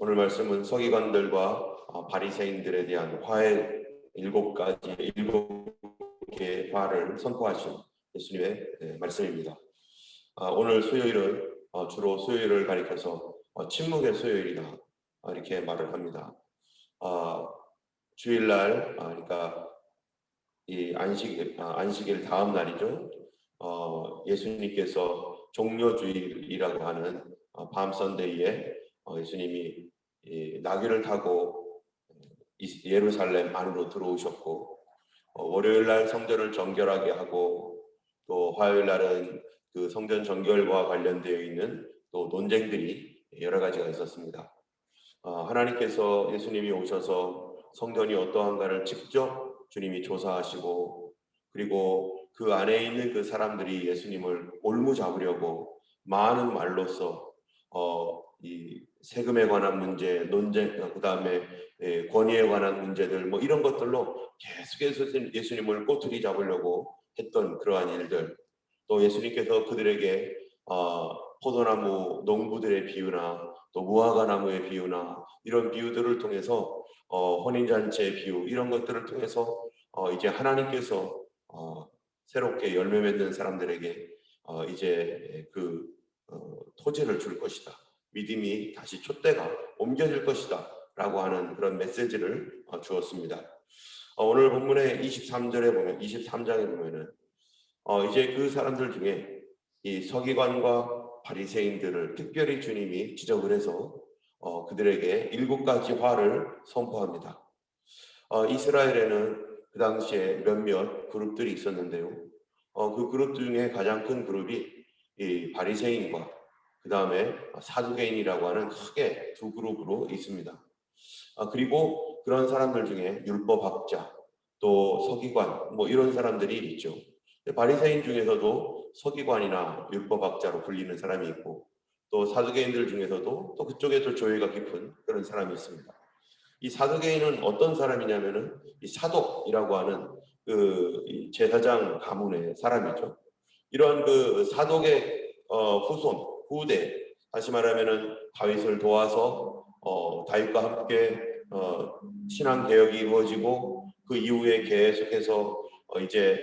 오늘 말씀은 서기관들과 바리새인들에 대한 화해 일곱 개의 화를 선포하신 예수님의 말씀입니다. 오늘 수요일은 주로 수요일을 가리켜서 침묵의 수요일이다 이렇게 말을 합니다. 주일날 그러니까 이 안식일 다음 날이죠. 예수님께서 종려주일이라고 하는 밤 선데이에 예수님이 나귀를 타고 예루살렘 안으로 들어오셨고, 월요일 날 성전을 정결하게 하고, 또 화요일 날은 그 성전 정결과 관련되어 있는 또 논쟁들이 여러 가지가 있었습니다. 하나님께서 예수님이 오셔서 성전이 어떠한가를 직접 주님이 조사하시고, 그리고 그 안에 있는 그 사람들이 예수님을 올무 잡으려고 많은 말로써 이 세금에 관한 문제, 논쟁, 그 다음에 권위에 관한 문제들 뭐 이런 것들로 계속해서 예수님을 꼬투리 잡으려고 했던 그러한 일들, 또 예수님께서 그들에게 포도나무 농부들의 비유나 또 무화과 나무의 비유나 이런 비유들을 통해서 혼인잔치의 비유 이런 것들을 통해서 이제 하나님께서 새롭게 열매 맺는 사람들에게 이제 그 토지를 줄 것이다. 믿음이 다시 촛대가 옮겨질 것이다 라고 하는 그런 메시지를 주었습니다. 오늘 본문의 23장에 보면은 이제 그 사람들 중에 이 서기관과 바리새인들을 특별히 주님이 지적을 해서 그들에게 7가지 화를 선포합니다. 이스라엘에는 그 당시에 몇몇 그룹들이 있었는데요. 그 그룹 중에 가장 큰 그룹이 이 바리새인과 그 다음에 사두개인이라고 하는 크게 두 그룹으로 있습니다. 그리고 그런 사람들 중에 율법학자, 또 서기관, 뭐 이런 사람들이 있죠. 바리새인 중에서도 서기관이나 율법학자로 불리는 사람이 있고, 또 사두개인들 중에서도 또 그쪽에도 조예가 깊은 그런 사람이 있습니다. 이 사두개인은 어떤 사람이냐면은 이 사독이라고 하는 그 제사장 가문의 사람이죠. 이런 그 사독의 후대, 다시 말하면은 다윗을 도와서 다윗과 함께 신앙 개혁이 이루어지고 그 이후에 계속해서 이제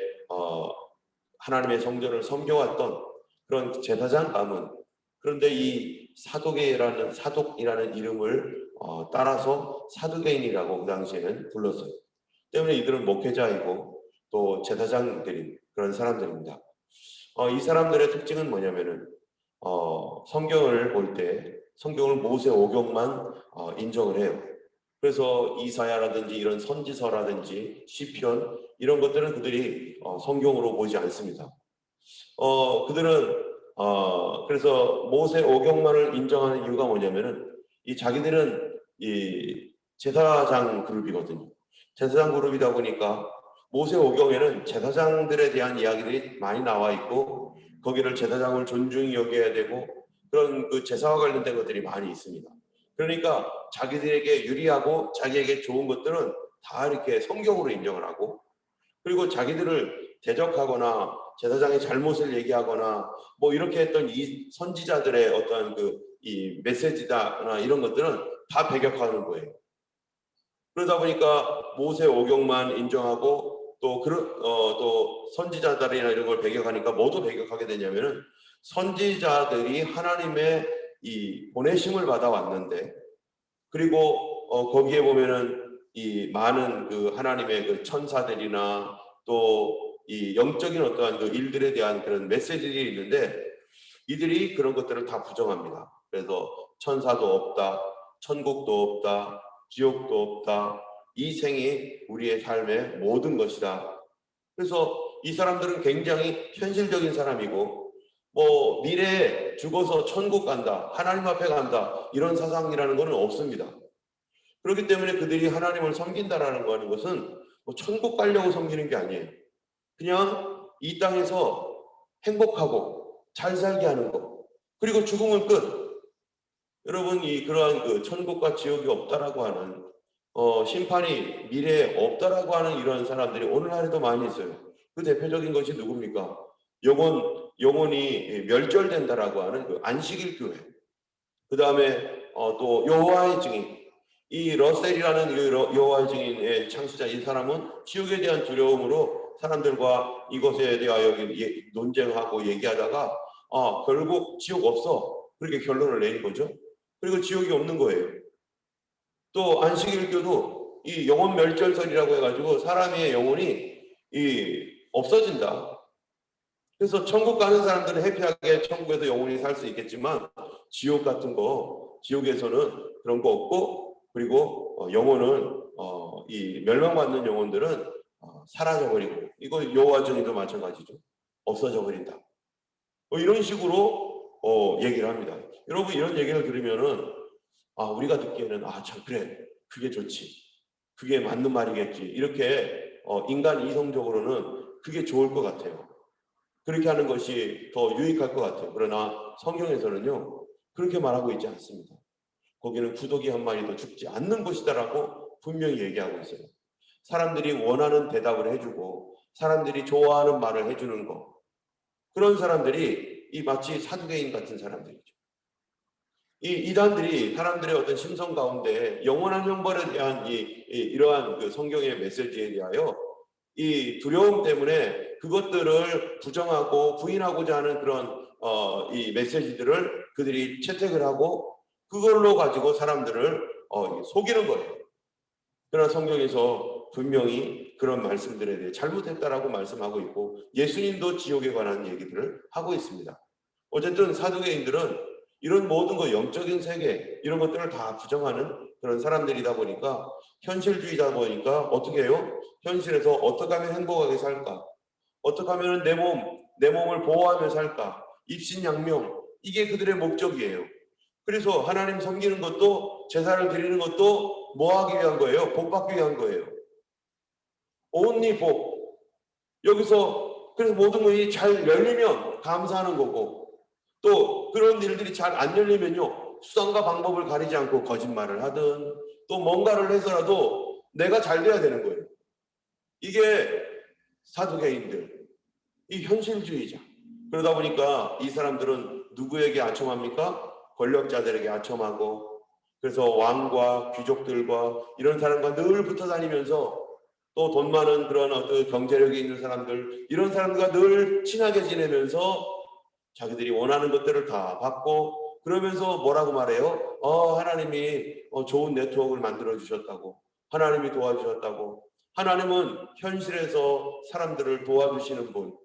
하나님의 성전을 섬겨왔던 그런 제사장 가문. 그런데 이 사독이라는 이름을 따라서 사두개인이라고 그 당시에는 불렀어요. 때문에 이들은 목회자이고 또 제사장들인 그런 사람들입니다. 이 사람들의 특징은 뭐냐면은 성경을 볼 때 성경을 모세 오경만 인정을 해요. 그래서 이사야라든지 이런 선지서라든지 시편 이런 것들은 그들이 성경으로 보지 않습니다. 그들은 그래서 모세 오경만을 인정하는 이유가 뭐냐면은 이 자기들은 이 제사장 그룹이거든요. 제사장 그룹이다 보니까 모세 오경에는 제사장들에 대한 이야기들이 많이 나와 있고 거기를 제사장을 존중히 여겨야 되고 그런 그 제사와 관련된 것들이 많이 있습니다. 그러니까 자기들에게 유리하고 자기에게 좋은 것들은 다 이렇게 성경으로 인정을 하고, 그리고 자기들을 대적하거나 제사장의 잘못을 얘기하거나 뭐 이렇게 했던 이 선지자들의 어떤 이 메시지다나 이런 것들은 다 배격하는 거예요. 그러다 보니까 모세 오경만 인정하고 또 선지자들이나 이런 걸 배격하니까 뭐도 배격하게 되냐면은 선지자들이 하나님의 이 보내심을 받아왔는데, 그리고 거기에 보면은 이 많은 그 하나님의 그 천사들이나 또 이 영적인 어떠한 그 일들에 대한 그런 메시지들이 있는데 이들이 그런 것들을 다 부정합니다. 그래서 천사도 없다, 천국도 없다, 지옥도 없다, 이 생이 우리의 삶의 모든 것이다. 그래서 이 사람들은 굉장히 현실적인 사람이고 뭐 미래에 죽어서 천국 간다, 하나님 앞에 간다 이런 사상이라는 것은 없습니다. 그렇기 때문에 그들이 하나님을 섬긴다라는 것은 뭐 천국 가려고 섬기는 게 아니에요. 그냥 이 땅에서 행복하고 잘 살게 하는 것. 그리고 죽음은 끝. 여러분, 그러한 그 천국과 지옥이 없다라고 하는 심판이 미래에 없다라고 하는 이런 사람들이 오늘날에도 많이 있어요. 그 대표적인 것이 누굽니까? 영혼이 멸절된다라고 하는 그 안식일 교회. 그 다음에 또 여호와의 증인, 이 러셀이라는 여호와의 증인의 창시자 이 사람은 지옥에 대한 두려움으로 사람들과 이것에 대하여 논쟁하고 얘기하다가 결국 지옥 없어 그렇게 결론을 내린 거죠. 그리고 지옥이 없는 거예요. 또 안식일교도 이 영혼 멸절설이라고 해가지고 사람의 영혼이 없어진다. 그래서 천국 가는 사람들은 해피하게 천국에서 영원히 살 수 있겠지만 지옥 같은 거, 지옥에서는 그런 거 없고, 그리고 영혼은 이 멸망받는 영혼들은 사라져 버리고, 이거 여호와 증인도 마찬가지죠. 없어져 버린다. 이런 식으로 얘기를 합니다. 여러분 이런 얘기를 들으면은 우리가 듣기에는 참 그래, 그게 좋지, 그게 맞는 말이겠지, 이렇게 인간 이성적으로는 그게 좋을 것 같아요. 그렇게 하는 것이 더 유익할 것 같아요. 그러나 성경에서는요 그렇게 말하고 있지 않습니다. 거기는 구더기 한 마리도 죽지 않는 것이다라고 분명히 얘기하고 있어요. 사람들이 원하는 대답을 해주고 사람들이 좋아하는 말을 해주는 거, 그런 사람들이 마치 사두개인 같은 사람들이죠. 이 이단들이 사람들의 어떤 심성 가운데 영원한 형벌에 대한 이러한 그 성경의 메시지에 대하여 이 두려움 때문에 그것들을 부정하고 부인하고자 하는 그런 이 메시지들을 그들이 채택을 하고 그걸로 가지고 사람들을 속이는 거예요. 그러나 성경에서 분명히 그런 말씀들에 대해 잘못했다라고 말씀하고 있고 예수님도 지옥에 관한 얘기들을 하고 있습니다. 어쨌든 사두개인들은 이런 모든 것, 영적인 세계 이런 것들을 다 부정하는 그런 사람들이다 보니까, 현실주의다 보니까 어떻게 해요? 현실에서 어떻게 하면 행복하게 살까? 어떻게 하면 내 몸을 보호하며 살까? 입신양명, 이게 그들의 목적이에요. 그래서 하나님 섬기는 것도, 제사를 드리는 것도 뭐 하기 위한 거예요? 복 받기 위한 거예요. only 복. 여기서 그래서 모든 것이 잘 열리면 감사하는 거고, 또 그런 일들이 잘 안 열리면요 수단과 방법을 가리지 않고 거짓말을 하든 또 뭔가를 해서라도 내가 잘 돼야 되는 거예요. 이게 사두개인들, 이 현실주의자. 그러다 보니까 이 사람들은 누구에게 아첨합니까? 권력자들에게 아첨하고, 그래서 왕과 귀족들과 이런 사람과 늘 붙어 다니면서, 또 돈 많은 그런 어떤 경제력이 있는 사람들, 이런 사람들과 늘 친하게 지내면서 자기들이 원하는 것들을 다 받고, 그러면서 뭐라고 말해요? 하나님이 좋은 네트워크를 만들어 주셨다고, 하나님이 도와주셨다고. 하나님은 현실에서 사람들을 도와주시는 분,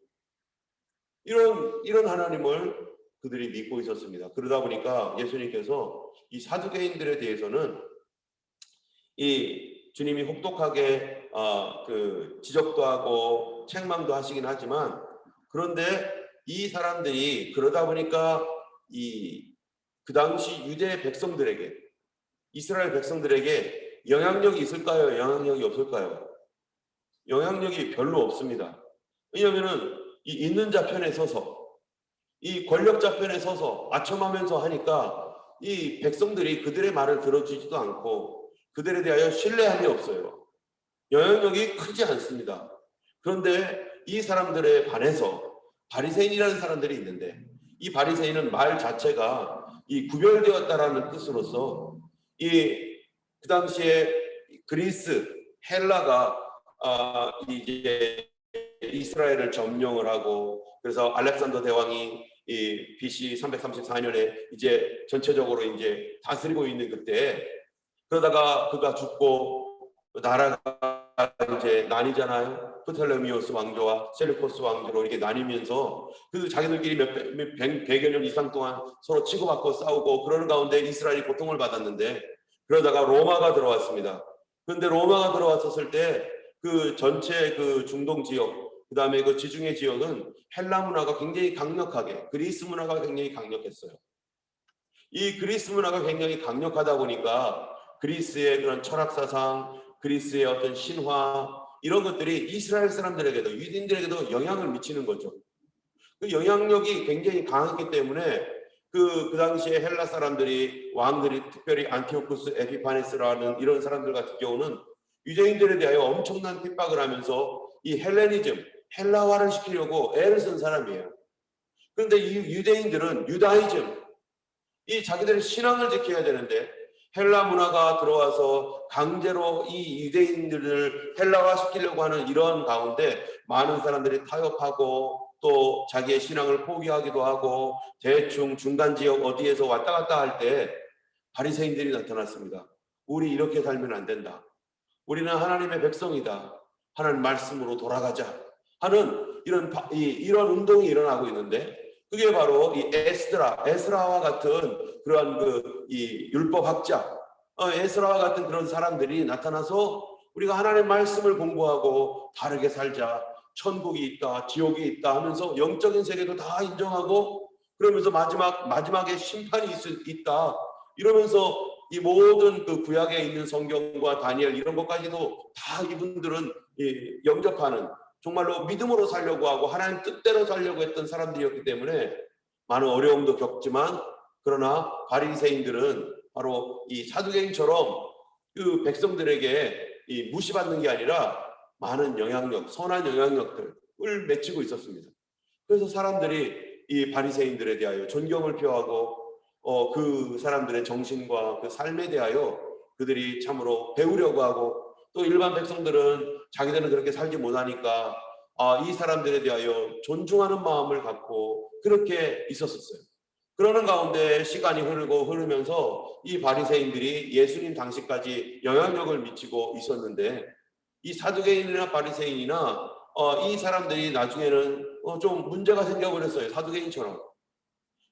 이런 하나님을 그들이 믿고 있었습니다. 그러다 보니까 예수님께서 이 사두개인들에 대해서는 이 주님이 혹독하게 그 지적도 하고 책망도 하시긴 하지만, 그런데 이 사람들이 그러다 보니까 그 당시 유대 백성들에게, 이스라엘 백성들에게 영향력이 있을까요? 영향력이 없을까요? 영향력이 별로 없습니다. 왜냐하면은 이 있는 자 편에 서서, 이 권력자 편에 서서 아첨하면서 하니까 이 백성들이 그들의 말을 들어주지도 않고 그들에 대하여 신뢰함이 없어요. 영향력이 크지 않습니다. 그런데 이 사람들에 반해서 바리새인이라는 사람들이 있는데, 이 바리새인은 말 자체가 이 구별되었다라는 뜻으로서 그 당시에 그리스, 헬라가 이제 이스라엘을 점령을 하고, 그래서 알렉산더 대왕이 이 BC 334년에 이제 전체적으로 이제 다스리고 있는 그때, 그러다가 그가 죽고 나라가 이제 나뉘잖아요. 프텔레미오스 왕조와 셀루코스 왕조로 이렇게 나뉘면서 그 자기들끼리 백여 년 이상 동안 서로 치고받고 싸우고 그러는 가운데 이스라엘이 고통을 받았는데, 그러다가 로마가 들어왔습니다. 그런데 로마가 들어왔었을 때 그 전체 그 중동 지역, 그 다음에 그 지중해 지역은 헬라 문화가 굉장히 강력하게, 그리스 문화가 굉장히 강력했어요. 이 그리스 문화가 굉장히 강력하다 보니까 그리스의 그런 철학사상, 그리스의 어떤 신화, 이런 것들이 이스라엘 사람들에게도, 유대인들에게도 영향을 미치는 거죠. 그 영향력이 굉장히 강했기 때문에 그 당시에 헬라 사람들이, 왕들이, 특별히 안티오쿠스 에피파네스라는 이런 사람들 같은 경우는 유대인들에 대하여 엄청난 핍박을 하면서 이 헬레니즘, 헬라화를 시키려고 애를 쓴 사람이에요. 그런데 이 유대인들은 유다이즘, 이 자기들의 신앙을 지켜야 되는데 헬라 문화가 들어와서 강제로 이 유대인들을 헬라화시키려고 하는 이런 가운데 많은 사람들이 타협하고 또 자기의 신앙을 포기하기도 하고 대충 중간 지역 어디에서 왔다 갔다 할 때 바리새인들이 나타났습니다. 우리 이렇게 살면 안 된다. 우리는 하나님의 백성이다. 하나님 말씀으로 돌아가자 하는 이런 운동이 일어나고 있는데 그게 바로 이 에스라와 같은 그러한 이 율법학자, 에스라와 같은 그런 사람들이 나타나서 우리가 하나님의 말씀을 공부하고 바르게 살자. 천국이 있다, 지옥이 있다 하면서 영적인 세계도 다 인정하고 그러면서 마지막에 심판이 있다. 이러면서 이 모든 그 구약에 있는 성경과 다니엘 이런 것까지도 다 이분들은 영접하는 정말로 믿음으로 살려고 하고 하나님 뜻대로 살려고 했던 사람들이었기 때문에 많은 어려움도 겪지만 그러나 바리새인들은 바로 이 사두개인처럼 그 백성들에게 무시받는 게 아니라 많은 영향력, 선한 영향력들을 맺히고 있었습니다. 그래서 사람들이 이 바리새인들에 대하여 존경을 표하고 그 사람들의 정신과 그 삶에 대하여 그들이 참으로 배우려고 하고 또 일반 백성들은 자기들은 그렇게 살지 못하니까 이 사람들에 대하여 존중하는 마음을 갖고 그렇게 있었어요. 그러는 가운데 시간이 흐르면서 이 바리새인들이 예수님 당시까지 영향력을 미치고 있었는데 이 사두개인이나 바리새인이나 이 사람들이 나중에는 좀 문제가 생겨버렸어요. 사두개인처럼.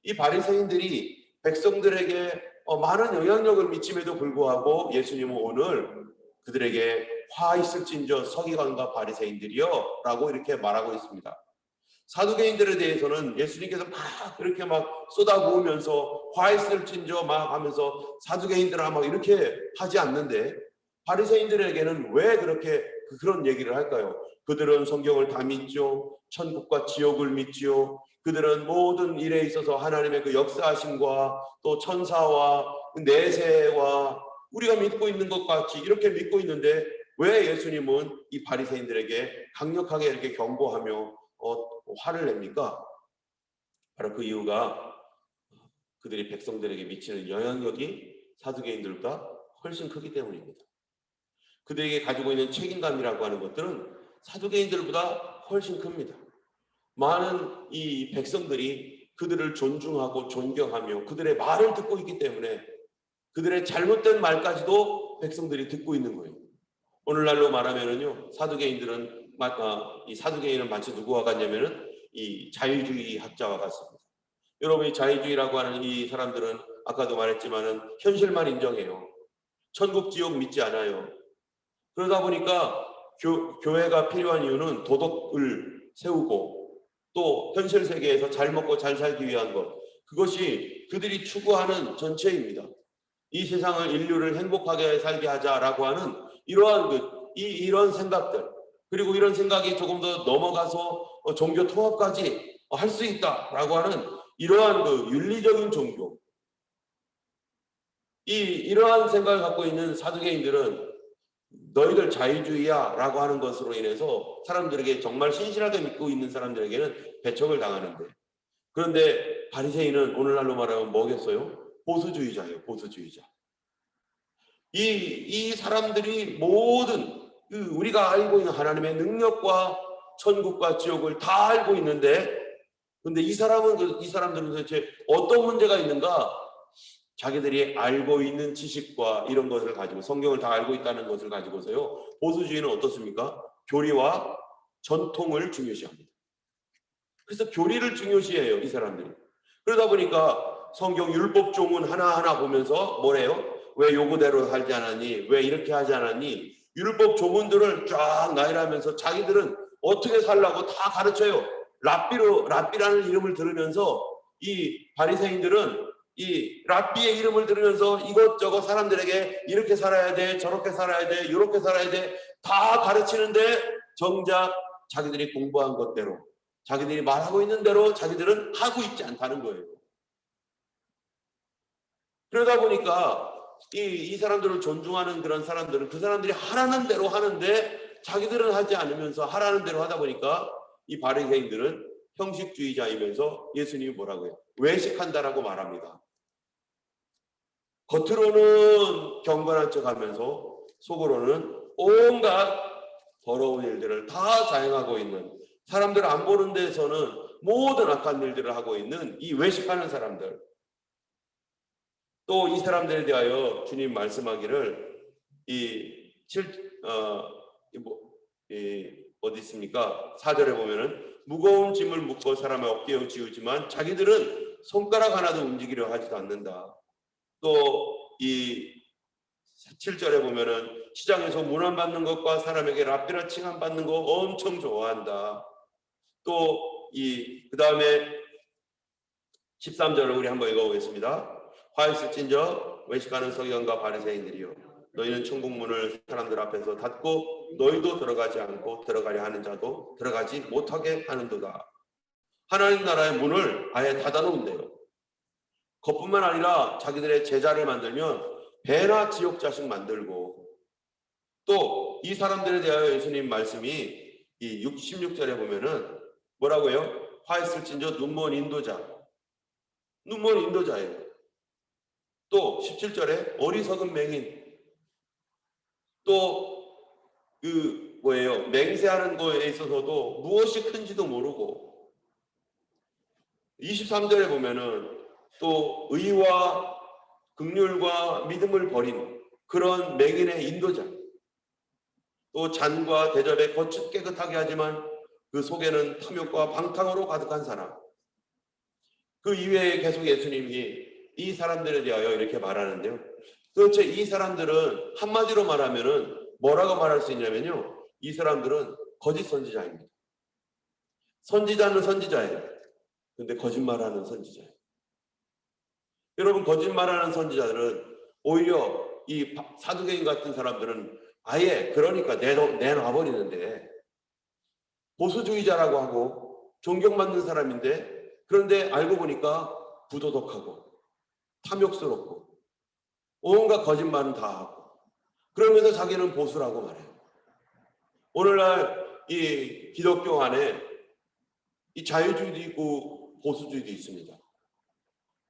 이 바리새인들이 백성들에게 많은 영향력을 미침에도 불구하고 예수님은 오늘 그들에게 화 있을진저 서기관과 바리새인들이여 라고 이렇게 말하고 있습니다. 사두개인들에 대해서는 예수님께서 막 그렇게 막 쏟아부으면서 화 있을진저 막 하면서 사두개인들아 막 이렇게 하지 않는데 바리새인들에게는 왜 그렇게 그런 얘기를 할까요? 그들은 성경을 다 믿죠. 천국과 지옥을 믿지요. 그들은 모든 일에 있어서 하나님의 그 역사하심과 또 천사와 내세와 우리가 믿고 있는 것 같이 이렇게 믿고 있는데 왜 예수님은 이 바리새인들에게 강력하게 이렇게 경고하며 화를 냅니까? 바로 그 이유가 그들이 백성들에게 미치는 영향력이 사두개인들보다 훨씬 크기 때문입니다. 그들에게 가지고 있는 책임감이라고 하는 것들은 사두개인들보다 훨씬 큽니다. 많은 이 백성들이 그들을 존중하고 존경하며 그들의 말을 듣고 있기 때문에 그들의 잘못된 말까지도 백성들이 듣고 있는 거예요. 오늘날로 말하면은요, 이 사두개인은 마치 누구와 같냐면은 이 자유주의 학자와 같습니다. 여러분, 이 자유주의라고 하는 이 사람들은 아까도 말했지만은 현실만 인정해요. 천국 지옥 믿지 않아요. 그러다 보니까 교회가 필요한 이유는 도덕을 세우고 또 현실 세계에서 잘 먹고 잘 살기 위한 것, 그것이 그들이 추구하는 전체입니다. 이 세상을 인류를 행복하게 살게 하자라고 하는 이런 생각들, 그리고 이런 생각이 조금 더 넘어가서 종교 통합까지 할 수 있다라고 하는 이러한 윤리적인 종교, 이러한 생각을 갖고 있는 사두개인들은 너희들 자유주의야 라고 하는 것으로 인해서 사람들에게 정말 신실하게 믿고 있는 사람들에게는 배척을 당하는데, 그런데 바리새인은 오늘날로 말하면 뭐겠어요? 보수주의자예요. 보수주의자. 이 사람들이 모든 우리가 알고 있는 하나님의 능력과 천국과 지옥을 다 알고 있는데, 근데 이 사람들은 도대체 어떤 문제가 있는가? 자기들이 알고 있는 지식과 이런 것을 가지고 성경을 다 알고 있다는 것을 가지고서요, 보수주의는 어떻습니까? 교리와 전통을 중요시합니다. 그래서 교리를 중요시해요, 이 사람들이. 그러다 보니까 성경 율법 조문 하나하나 보면서 뭐래요? 왜 요구대로 살지 않았니? 왜 이렇게 하지 않았니? 율법 조문들을 쫙 나열하면서 자기들은 어떻게 살라고 다 가르쳐요. 랍비라는 이름을 들으면서 이 바리새인들은 이 랍비의 이름을 들으면서 이것저것 사람들에게 이렇게 살아야 돼, 저렇게 살아야 돼, 이렇게 살아야 돼, 다 가르치는데 정작 자기들이 공부한 것대로, 자기들이 말하고 있는 대로 자기들은 하고 있지 않다는 거예요. 그러다 보니까 이 사람들을 존중하는 그런 사람들은 그 사람들이 하라는 대로 하는데 자기들은 하지 않으면서 하라는 대로 하다 보니까 이 바리새인들은 형식주의자이면서 예수님이 뭐라고 해요? 외식한다라고 말합니다. 겉으로는 경건한 척하면서 속으로는 온갖 더러운 일들을 다 자행하고 있는, 사람들 안 보는 데서는 모든 악한 일들을 하고 있는 이 외식하는 사람들, 또 이 사람들에 대하여 주님 말씀하기를 어디 있습니까? 4절에 보면은 무거운 짐을 묶어 사람의 어깨에 지우지만 자기들은 손가락 하나도 움직이려 하지도 않는다. 또 이 7절에 보면은 시장에서 문안받는 것과 사람에게 랍비라 칭함 받는 거 엄청 좋아한다. 또 그 다음에 13절을 우리 한번 읽어보겠습니다. 화 있을진저 외식하는 서기관과 바리새인들이여, 너희는 천국문을 사람들 앞에서 닫고 너희도 들어가지 않고 들어가려 하는 자도 들어가지 못하게 하는도다. 하나님 나라의 문을 아예 닫아놓은대요. 그것뿐만 아니라 자기들의 제자를 만들면 배나 지옥 자식 만들고, 또 이 사람들에 대하여 예수님 말씀이 이 16절에 보면은 뭐라고요? 화 있을진저 눈먼 인도자, 눈먼 인도자예요. 또 17절에 어리석은 맹인, 또 맹세하는 거에 있어서도 무엇이 큰지도 모르고, 23절에 보면은 또 의와 긍휼과 믿음을 버린 그런 맹인의 인도자, 또 잔과 대접에 거쳐 깨끗하게 하지만 그 속에는 탐욕과 방탕으로 가득한 사람. 그 이외에 계속 예수님이 이 사람들에 대하여 이렇게 말하는데요. 도대체 이 사람들은 한마디로 말하면은 뭐라고 말할 수 있냐면요, 이 사람들은 거짓 선지자입니다. 선지자는 선지자예요. 근데 거짓말하는 선지자예요. 여러분, 거짓말하는 선지자들은 오히려 이 사두개인 같은 사람들은 아예 그러니까 내놔버리는데, 보수주의자라고 하고 존경받는 사람인데, 그런데 알고 보니까 부도덕하고 탐욕스럽고 온갖 거짓말은 다 하고, 그러면서 자기는 보수라고 말해요. 오늘날 이 기독교 안에 이 자유주의도 있고 보수주의도 있습니다.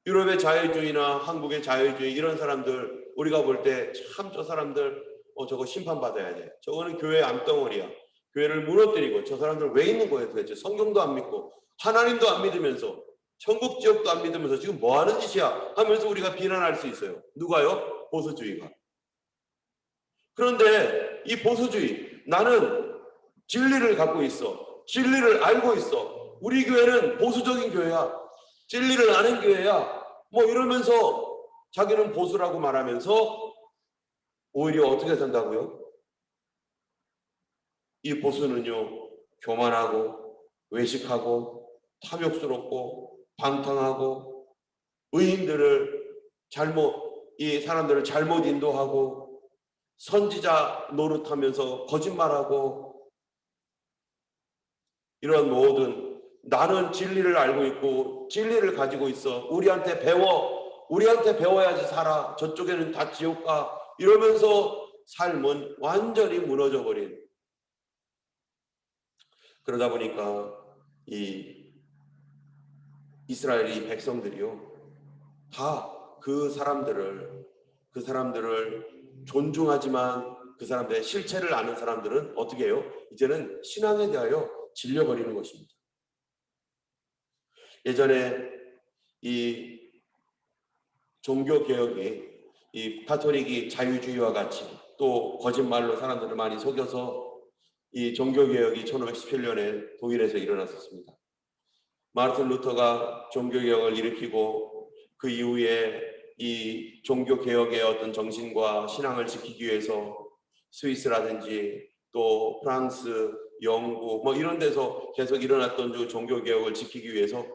유럽의 자유주의나 한국의 자유주의, 이런 사람들 우리가 볼 때 참 저 사람들 저거 심판받아야 돼. 저거는 교회 암덩어리야. 교회를 무너뜨리고, 저 사람들 왜 있는 거예요 도대체? 성경도 안 믿고 하나님도 안 믿으면서 천국 지옥도 안 믿으면서 지금 뭐 하는 짓이야 하면서 우리가 비난할 수 있어요. 누가요? 보수주의가. 그런데 이 보수주의, 나는 진리를 갖고 있어, 진리를 알고 있어, 우리 교회는 보수적인 교회야, 진리를 아는 교회야, 뭐 이러면서 자기는 보수라고 말하면서 오히려 어떻게 된다고요? 이 보수는요, 교만하고 외식하고 탐욕스럽고 방탕하고 이 사람들을 잘못 인도하고 선지자 노릇하면서 거짓말하고, 이런 모든, 나는 진리를 알고 있고 진리를 가지고 있어, 우리한테 배워야지 살아, 저쪽에는 다 지옥 가, 이러면서 삶은 완전히 무너져 버린. 그러다 보니까 이 이스라엘의 백성들이요, 다 그 사람들을 존중하지만 그 사람들의 실체를 아는 사람들은 어떻게 해요? 이제는 신앙에 대하여 질려버리는 것입니다. 예전에 이 종교개혁이, 이 가톨릭이 자유주의와 같이 또 거짓말로 사람들을 많이 속여서 이 종교개혁이 1517년에 독일에서 일어났었습니다. 마르틴 루터가 종교개혁을 일으키고 그 이후에 이 종교개혁의 어떤 정신과 신앙을 지키기 위해서 스위스라든지 또 프랑스, 영국 뭐 이런 데서 계속 일어났던 종교개혁을 지키기 위해서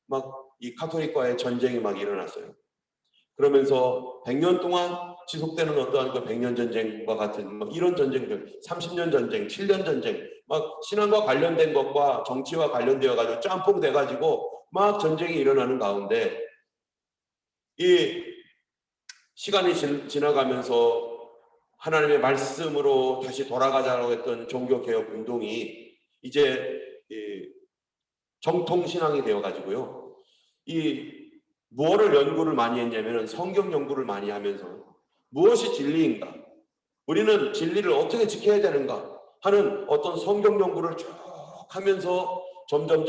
막 이 가톨릭과의 전쟁이 막 일어났어요. 그러면서 100년 동안 지속되는 어떠한 그 100년 전쟁과 같은 막 이런 전쟁들, 30년 전쟁, 7년 전쟁, 막 신앙과 관련된 것과 정치와 관련되어 가지고 짬뽕 돼 가지고 막 전쟁이 일어나는 가운데, 이 시간이 지나가면서 하나님의 말씀으로 다시 돌아가자고 했던 종교개혁 운동이 이제 정통 신앙이 되어 가지고요, 이 무엇을 연구를 많이 했냐면 성경 연구를 많이 하면서 무엇이 진리인가, 우리는 진리를 어떻게 지켜야 되는가 하는 어떤 성경 연구를 쭉 하면서 점점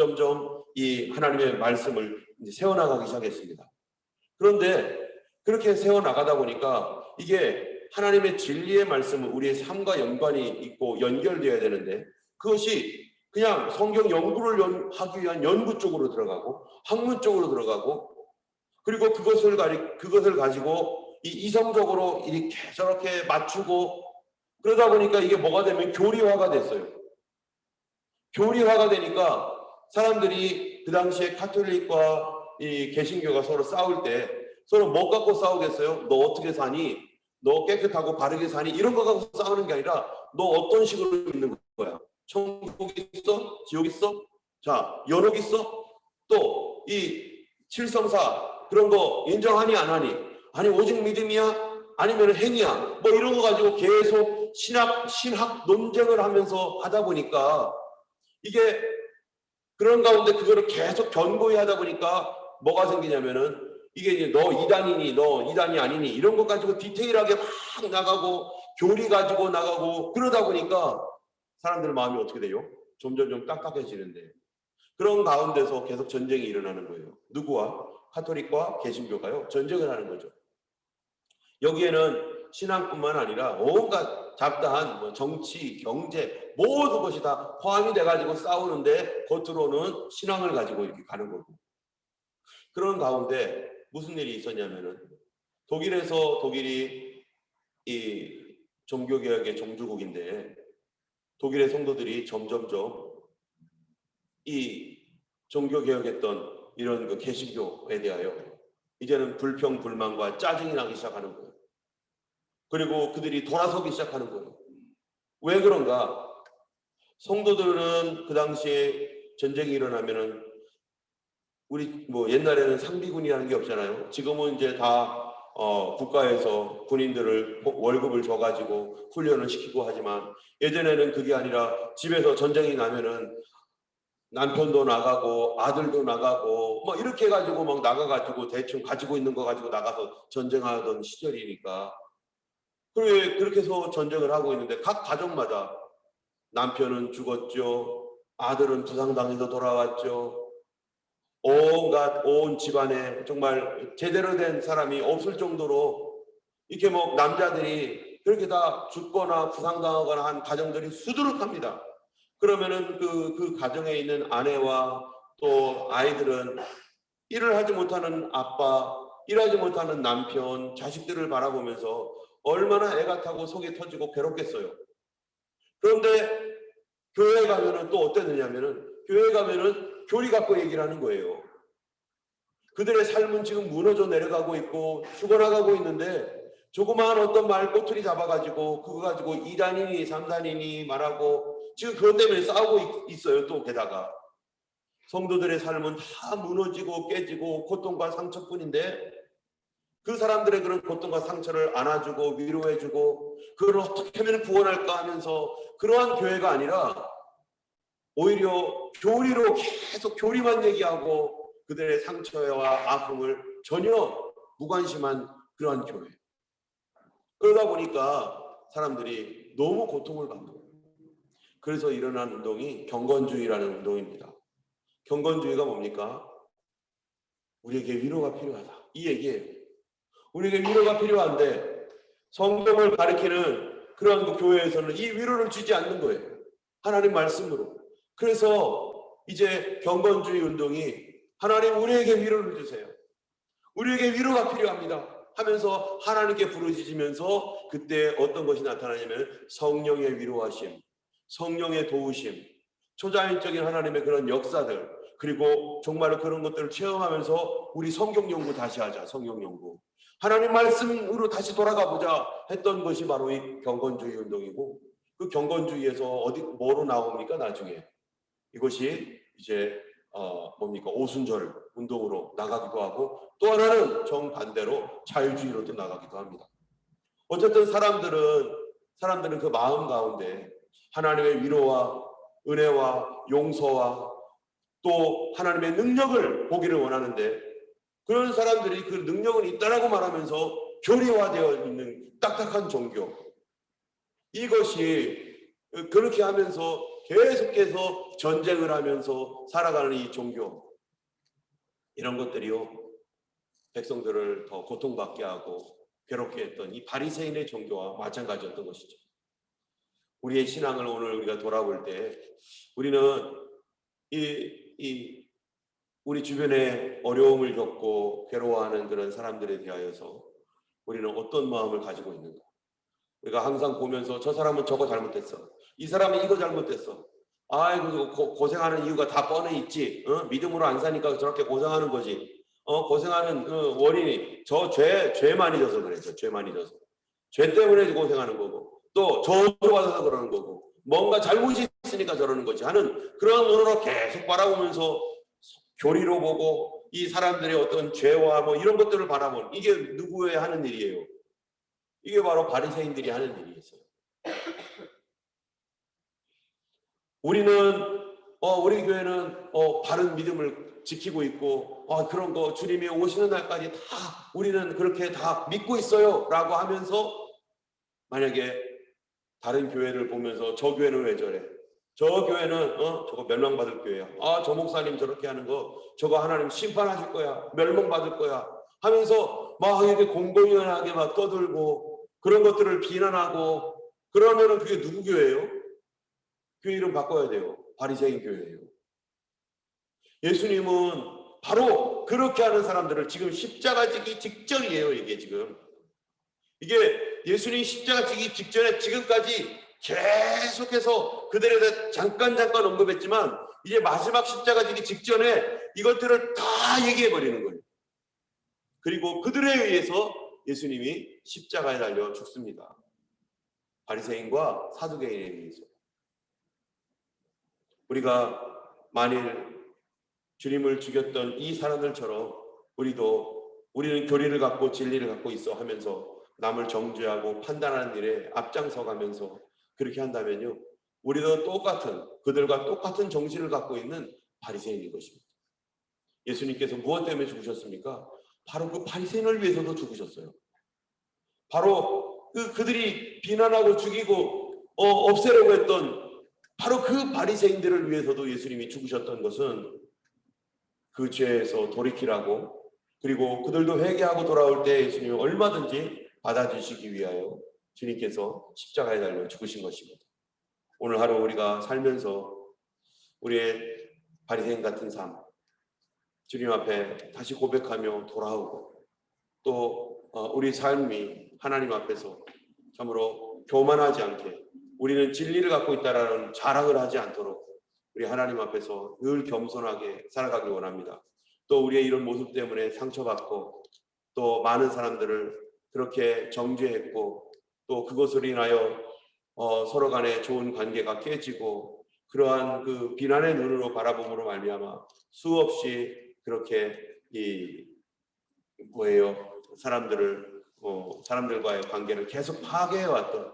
이 하나님의 말씀을 이제 세워나가기 시작했습니다. 그런데 그렇게 세워나가다 보니까 이게 하나님의 진리의 말씀은 우리의 삶과 연관이 있고 연결되어야 되는데, 그것이 그냥 성경 연구를 하기 위한 연구 쪽으로 들어가고 학문 쪽으로 들어가고, 그리고 그것을 가지고 이성적으로 이렇게 저렇게 맞추고, 그러다 보니까 이게 뭐가 되면 교리화가 됐어요. 교리화가 되니까 사람들이 그 당시에 가톨릭과 이 개신교가 서로 싸울 때 서로 뭐 갖고 싸우겠어요? 너 어떻게 사니? 너 깨끗하고 바르게 사니? 이런 거 갖고 싸우는 게 아니라 너 어떤 식으로 믿는 거야? 천국 있어? 지옥 있어? 자, 연옥 있어? 또 이 칠성사 그런 거 인정하니 안 하니? 아니 오직 믿음이야? 아니면 행위야? 뭐 이런 거 가지고 계속 신학 논쟁을 하면서 하다 보니까 이게 그런 가운데 그거를 계속 견고히 하다 보니까 뭐가 생기냐면은 이게 이제 너 이단이니 너 이단이 아니니 이런 것 가지고 디테일하게 막 나가고 교리 가지고 나가고, 그러다 보니까 사람들 마음이 어떻게 돼요? 점점 좀 딱딱해지는데, 그런 가운데서 계속 전쟁이 일어나는 거예요. 누구와? 가톨릭과 개신교가요 전쟁을 하는 거죠. 여기에는 신앙뿐만 아니라 온갖 잡다한 뭐 정치, 경제 모든 것이 다 포함이 돼가지고 싸우는데 겉으로는 신앙을 가지고 이렇게 가는 거고, 그런 가운데 무슨 일이 있었냐면은 독일이 이 종교개혁의 종주국인데 독일의 성도들이 점점점 이 종교개혁했던 이런 그 개신교에 대하여 이제는 불평, 불만과 짜증이 나기 시작하는 거예요. 그리고 그들이 돌아서기 시작하는 거예요. 왜 그런가? 성도들은 그 당시에 전쟁이 일어나면은 우리 뭐 옛날에는 상비군이라는 게 없잖아요. 지금은 이제 다 국가에서 군인들을 월급을 줘가지고 훈련을 시키고 하지만, 예전에는 그게 아니라 집에서 전쟁이 나면은 남편도 나가고 아들도 나가고 뭐 이렇게 해가지고 막 나가가지고 대충 가지고 있는 거 가지고 나가서 전쟁하던 시절이니까, 그렇게 해서 전쟁을 하고 있는데 각 가족마다 남편은 죽었죠, 아들은 부상당해서 돌아왔죠, 온갖 온 집안에 정말 제대로 된 사람이 없을 정도로 이렇게 뭐 남자들이 그렇게 다 죽거나 부상당하거나 한 가정들이 수두룩합니다. 그러면은 그 가정에 있는 아내와 또 아이들은 일을 하지 못하는 아빠, 일하지 못하는 남편, 자식들을 바라보면서 얼마나 애가 타고 속이 터지고 괴롭겠어요. 그런데 교회에 가면은 또 어땠느냐면은 교회에 가면은 교리 갖고 얘기를 하는 거예요. 그들의 삶은 지금 무너져 내려가고 있고 죽어나가고 있는데 조그마한 어떤 말 꼬투리 잡아가지고 그거 가지고 2단이니 3단이니 말하고 지금 그것 때문에 싸우고 있어요. 또 게다가 성도들의 삶은 다 무너지고 깨지고 고통과 상처뿐인데 그 사람들의 그런 고통과 상처를 안아주고 위로해주고 그걸 어떻게 하면 구원할까 하면서 그러한 교회가 아니라 오히려 교리로 계속 교리만 얘기하고 그들의 상처와 아픔을 전혀 무관심한 그러한 교회. 그러다 보니까 사람들이 너무 고통을 받는 거예요. 그래서 일어난 운동이 경건주의라는 운동입니다. 경건주의가 뭡니까? 우리에게 위로가 필요하다. 이 얘기예요. 우리에게 위로가 필요한데 성경을 가리키는 그런 그 교회에서는 이 위로를 주지 않는 거예요. 하나님 말씀으로. 그래서 이제 경건주의 운동이 하나님 우리에게 위로를 주세요, 우리에게 위로가 필요합니다 하면서 하나님께 부르짖으면서 그때 어떤 것이 나타나냐면 성령의 위로하심, 성령의 도우심, 초자연적인 하나님의 그런 역사들, 그리고 정말로 그런 것들을 체험하면서 우리 성경 연구 다시 하자. 성경 연구, 하나님 말씀으로 다시 돌아가 보자 했던 것이 바로 이 경건주의 운동이고, 그 경건주의에서 뭐로 나옵니까? 나중에 이것이 이제 뭡니까? 오순절 운동으로 나가기도 하고, 또 하나는 정반대로 자유주의로도 나가기도 합니다. 어쨌든 사람들은 그 마음 가운데 하나님의 위로와 은혜와 용서와 또 하나님의 능력을 보기를 원하는데, 그런 사람들이 그 능력은 있다라고 말하면서 교리화되어 있는 딱딱한 종교, 이것이 그렇게 하면서 계속해서 전쟁을 하면서 살아가는 이 종교, 이런 것들이요 백성들을 더 고통받게 하고 괴롭게 했던 이 바리새인의 종교와 마찬가지였던 것이죠. 우리의 신앙을 오늘 우리가 돌아볼 때 우리는 우리 주변에 어려움을 겪고 괴로워하는 그런 사람들에 대하여서 우리는 어떤 마음을 가지고 있는가? 우리가 항상 보면서 저 사람은 저거 잘못했어, 이 사람은 이거 잘못했어, 아이고 고생하는 이유가 다 뻔해 있지, 믿음으로 안 사니까 저렇게 고생하는 거지, 고생하는 원인이 죄 많이 져서 그랬죠. 죄 많이 져서, 죄 때문에 고생하는 거고, 또 저주받아서 그러는 거고, 뭔가 잘못이 있으니까 저러는 거지 하는 그런 눈으로 계속 바라보면서 교리로 보고 이 사람들의 어떤 죄와 뭐 이런 것들을 바라보는, 이게 누구의 하는 일이에요? 이게 바로 바리새인들이 하는 일이었어요. 우리 교회는 바른 믿음을 지키고 있고 그런 거 주님이 오시는 날까지 다 우리는 그렇게 다 믿고 있어요 라고 하면서, 만약에 다른 교회를 보면서 저 교회는 왜 저래, 저 교회는 저거 멸망받을 교회야, 저 목사님 저렇게 하는 거 저거 하나님 심판하실 거야, 멸망받을 거야 하면서 막 이렇게 공공연하게 막 떠들고 그런 것들을 비난하고, 그러면은 그게 누구 교회예요? 교회 이름 바꿔야 돼요. 바리새인 교회예요. 예수님은 바로 그렇게 하는 사람들을 지금 십자가 지기 직전이에요. 이게 예수님이 십자가 지기 직전에 지금까지 계속해서 그들에 대해 잠깐 언급했지만, 이제 마지막 십자가 지기 직전에 이것들을 다 얘기해 버리는 거예요. 그리고 그들에 의해서 예수님이 십자가에 달려 죽습니다. 바리새인과 사두개인에 의해서. 우리가 만일 주님을 죽였던 이 사람들처럼 우리는 교리를 갖고 진리를 갖고 있어 하면서 남을 정죄하고 판단하는 일에 앞장서 가면서 그렇게 한다면요, 우리도 그들과 똑같은 정신을 갖고 있는 바리새인인 것입니다. 예수님께서 무엇 때문에 죽으셨습니까? 바로 그 바리새인을 위해서도 죽으셨어요. 바로 그들이 비난하고 죽이고 없애려고 했던 바로 그 바리새인들을 위해서도 예수님이 죽으셨던 것은 그 죄에서 돌이키라고, 그리고 그들도 회개하고 돌아올 때 예수님이 얼마든지 받아주시기 위하여 주님께서 십자가에 달려 죽으신 것입니다. 오늘 하루 우리가 살면서 우리의 바리새인 같은 삶, 주님 앞에 다시 고백하며 돌아오고, 또 우리 삶이 하나님 앞에서 참으로 교만하지 않게, 우리는 진리를 갖고 있다라는 자랑을 하지 않도록 우리 하나님 앞에서 늘 겸손하게 살아가길 원합니다. 또 우리의 이런 모습 때문에 상처받고 또 많은 사람들을 그렇게 정죄했고, 또 그것을 인하여 서로 간에 좋은 관계가 깨지고, 그러한 그 비난의 눈으로 바라봄으로 말미암아 수없이 그렇게 사람들과의 관계를 계속 파괴해왔던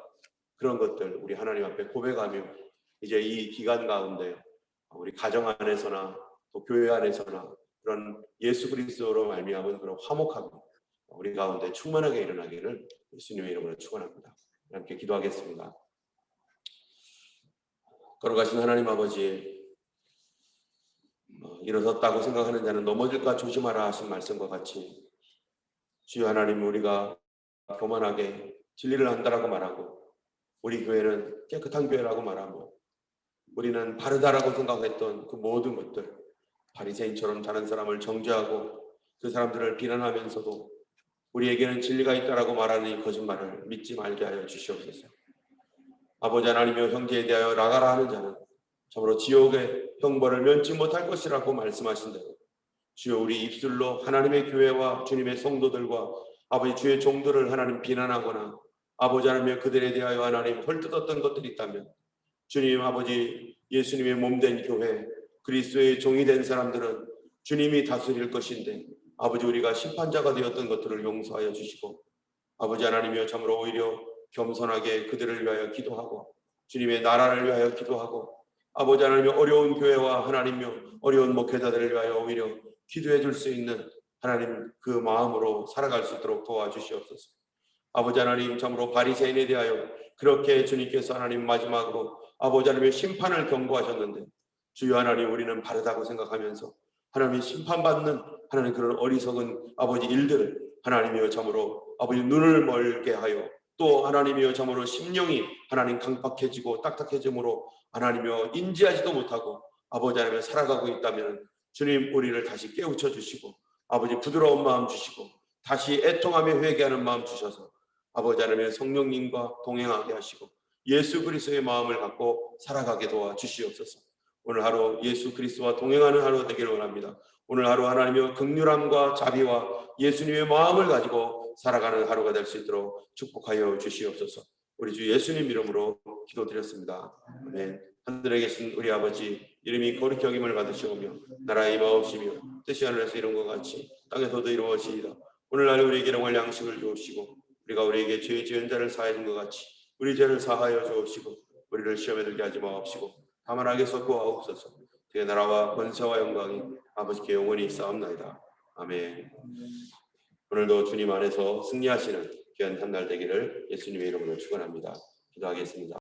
그런 것들, 우리 하나님 앞에 고백하며 이제 이 기간 가운데 우리 가정 안에서나 또 교회 안에서나 그런 예수 그리스도로 말미암은 그런 화목함이 우리 가운데 충만하게 일어나기를 예수님의 이름으로 축원합니다. 함께 기도하겠습니다. 걸어가신 하나님 아버지, 일어섰다고 생각하는 자는 넘어질까 조심하라 하신 말씀과 같이, 주여 하나님, 우리가 교만하게 진리를 한다라고 말하고, 우리 교회는 깨끗한 교회라고 말하고, 우리는 바르다라고 생각했던 그 모든 것들, 바리새인처럼 다른 사람을 정죄하고 그 사람들을 비난하면서도 우리에게는 진리가 있다라고 말하는 이 거짓말을 믿지 말게 하여 주시옵소서. 아버지 하나님이여, 형제에 대하여 나가라 하는 자는 참으로 지옥의 형벌을 면치 못할 것이라고 말씀하신 대로, 주여 우리 입술로 하나님의 교회와 주님의 성도들과 아버지 주의 종들을 하나님 비난하거나 아버지 하나님이여 그들에 대하여 하나님 헐뜯었던 것들이 있다면, 주님 아버지 예수님의 몸된 교회, 그리스도의 종이 된 사람들은 주님이 다스릴 것인데, 아버지 우리가 심판자가 되었던 것들을 용서하여 주시고, 아버지 하나님이여 참으로 오히려 겸손하게 그들을 위하여 기도하고 주님의 나라를 위하여 기도하고, 아버지 하나님이여 어려운 교회와 하나님이여 어려운 목회자들을 위하여 오히려 기도해 줄 수 있는 하나님 그 마음으로 살아갈 수 있도록 도와주시옵소서. 아버지 하나님, 참으로 바리새인에 대하여 그렇게 주님께서 하나님 마지막으로 아버지 하나님의 심판을 경고하셨는데, 주여 하나님, 우리는 바르다고 생각하면서 하나님이 심판받는 하나님 그런 어리석은 아버지 일들을 하나님이여 참으로 아버지 눈을 멀게 하여, 또 하나님이여 참으로 심령이 하나님 강팍해지고 딱딱해짐으로 하나님이여 인지하지도 못하고 아버지 하나님 살아가고 있다면, 주님 우리를 다시 깨우쳐 주시고 아버지 부드러운 마음 주시고 다시 애통하며 회개하는 마음 주셔서 아버지 하나님의 성령님과 동행하게 하시고 예수 그리스도의 마음을 갖고 살아가게 도와 주시옵소서. 오늘 하루 예수 그리스도와 동행하는 하루 되기를 원합니다. 오늘 하루 하나님의 긍휼함과 자비와 예수님의 마음을 가지고 살아가는 하루가 될 수 있도록 축복하여 주시옵소서. 우리 주 예수님 이름으로 기도드렸습니다. 아멘. 하늘에 계신 우리 아버지, 이름이 거룩히 여김을 받으시오며 나라의 임하옵시며 뜻이 하늘에서 이룬 것 같이 땅에서도 이루어지이다. 오늘날 우리에게 일용할 양식을 주옵시고 우리가 우리에게 죄 지은 자를 사하여 준 것 같이 우리 죄를 사하여 주옵시고 우리를 시험에 들게 하지 마옵시고 다만 악에서 구하옵소서. 주의 나라와 권세와 영광이 아버지께 영원히 있사옵나이다. 아멘. 오늘도 주님 안에서 승리하시는 귀한 한 날 되기를 예수님의 이름으로 축원합니다. 기도하겠습니다.